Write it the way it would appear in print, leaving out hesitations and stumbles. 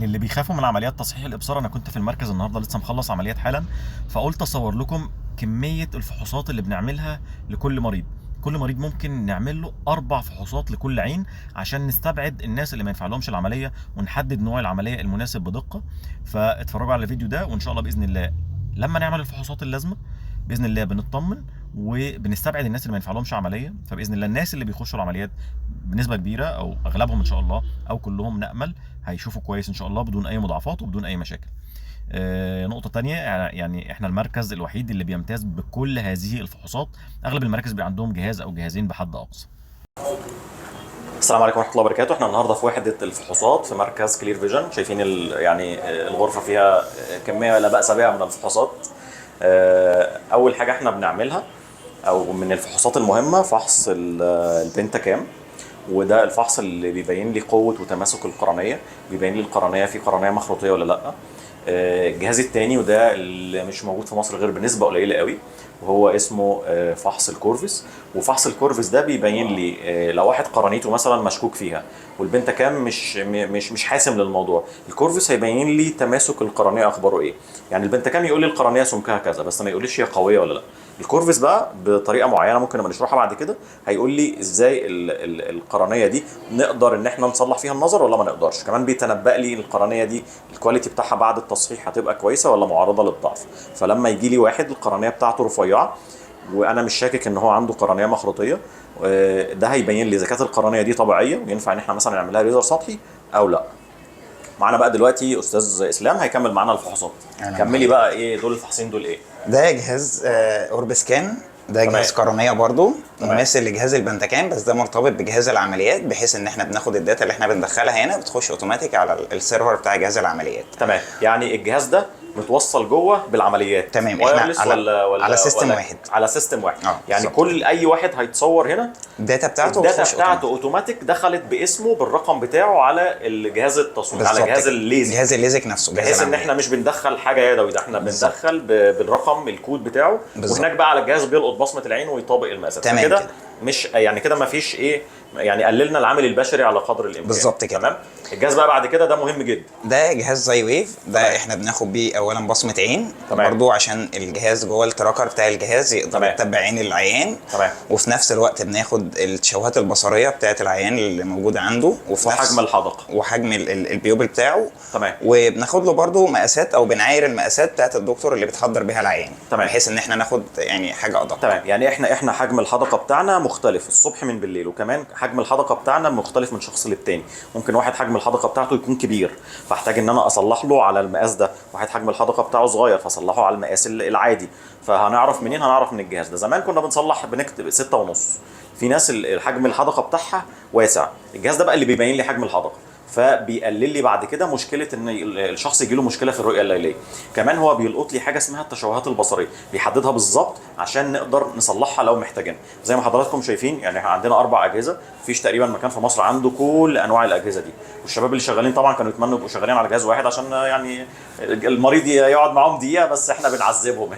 للي بيخافوا من عمليات تصحيح الابصار، انا كنت في المركز النهارده لسه مخلص عمليات حالا، فقلت اصور لكم كميه الفحوصات اللي بنعملها لكل مريض. كل مريض ممكن نعمل له 4 فحوصات لكل عين عشان نستبعد الناس اللي ما ينفعلهمش العمليه ونحدد نوع العمليه المناسب بدقه. فاتفرجوا على الفيديو ده وان شاء الله باذن الله لما نعمل الفحوصات اللازمه باذن الله بنطمن وبنستبعد الناس اللي ما ينفعلهمش عمليه. فباذن الله الناس اللي بيخشوا العمليات بنسبه كبيره او اغلبهم ان شاء الله او كلهم نامل هيشوفوا كويس ان شاء الله بدون اي مضاعفات وبدون اي مشاكل. نقطة تانية، يعني احنا المركز الوحيد اللي بيمتاز بكل هذه الفحوصات. اغلب المراكز بيبقى عندهم جهاز او جهازين بحد اقصى. السلام عليكم ورحمة الله وبركاته. احنا النهارده في وحدة الفحوصات في مركز كلير فيجن. شايفين الغرفة فيها كمية لا بأس بها من الفحوصات. اول حاجة احنا بنعملها او من الفحوصات المهمة فحص البنتا كام، وده الفحص اللي بيبين لي قوه وتماسك القرنيه، بيبين لي القرنيه في قرنيه مخروطيه ولا لا. الجهاز الثاني وده اللي مش موجود في مصر غير بنسبه قليله قوي، وهو اسمه فحص الكورفس. وفحص الكورفس ده بيبين لي لو واحد قرنيته مثلا مشكوك فيها والبنتا كام مش حاسم للموضوع، الكورفس هيبين لي تماسك القرنيه اخباره ايه. يعني البنتا كام يقول لي القرنيه سمكها كذا بس ما يقوليش هي قويه ولا لا. الكورفس بقى بطريقه معينه ممكن نبقى نشرحها بعد كده، هيقول لي ازاي القرنيه دي نقدر ان احنا نصلح فيها النظر ولا ما نقدرش. كمان بيتنبأ لي القرنيه دي الكواليتي بتاعها بعد التصحيح هتبقى كويسه ولا معرضه للضعف. فلما يجي لي واحد القرنيه بتاعته رفيعه وانا مش شاكك ان هو عنده قرنيه مخروطيه، ده هيبين لي اذا كانت القرنيه دي طبيعيه وينفع ان احنا مثلا نعملها ليزر سطحي او لا. معانا بقى دلوقتي استاذ اسلام هيكمل معانا الفحوصات. كملي بقى ايه دول الفحصين دول ايه؟ ده جهاز اوربسكان. ده جهاز قرنيه برضو مماثل لجهاز البنتكان، بس ده مرتبط بجهاز العمليات بحيث ان احنا بناخد الداتا اللي احنا بندخلها هنا بتخش اوتوماتيك على السيرفر بتاع جهاز العمليات. تمام، يعني الجهاز ده متوصل جوه بالعمليات. تمام، احنا على سيستم واحد. على سيستم واحد. يعني بالزبط. كل اي واحد هيتصور هنا الداتا بتاعته اوتوماتيك دخلت باسمه بالرقم بتاعه على الجهاز التصوير، على جهاز الليزك. جهاز الليزك نفسه، بحيث ان احنا مش بندخل حاجه يدوي، ده احنا بندخل بالرقم الكود بتاعه. وهناك بقى على الجهاز بيلقط بصمه العين ويطابق المقاسات. كده مش يعني كده ما فيش ايه، يعني قللنا العامل البشري على قدر الامكان. بالظبط كده. تمام. الجهاز بقى بعد كده ده مهم جدا. ده جهاز زي ويف. ده تمام. احنا بناخد بيه اولا بصمه عين برضو عشان الجهاز جوه التراكر بتاع الجهاز يقدر يتبع عين العيان. تمام. وفي نفس الوقت بناخد التشوهات البصريه بتاعه العيان اللي موجوده عنده، وحجم الحدقه وحجم البيوبل بتاعه. تمام. وبناخد له برضو مقاسات او بنعاير المقاسات بتاعه الدكتور اللي بتحضر بيها العيان. تمام. بحيث ان احنا ناخد يعني حاجه ادق. تمام. يعني احنا حجم الحدقه بتاعنا مختلف الصبح من بالليل، وكمان حجم الحدقه بتاعنا مختلف من شخص للتاني. ممكن واحد حجم الحدقه بتاعته يكون كبير فاحتاج ان انا اصلح له على المقاس ده، واحد حجم الحدقه بتاعه صغير فاصلحه على المقاس العادي. فهنعرف منين؟ هنعرف من الجهاز ده. زمان كنا بنصلح بنكتب 6.5، في ناس الحجم الحدقه بتاعها واسع. الجهاز ده بقى اللي بيبين لي حجم الحدقه، فبيقلل لي بعد كده مشكله ان الشخص يجي له مشكله في الرؤيه الليليه. كمان هو بيلقط لي حاجه اسمها التشوهات البصريه، بيحددها بالظبط عشان نقدر نصلحها لو محتاجين. زي ما حضراتكم شايفين يعني احنا عندنا 4 اجهزه، مفيش تقريبا مكان في مصر عنده كل انواع الاجهزه دي. والشباب اللي شغالين طبعا كانوا يتمنوا يبقوا شغالين على جهاز واحد عشان يعني المريض يقعد معاهم دقيقه، بس احنا بنعذبهم.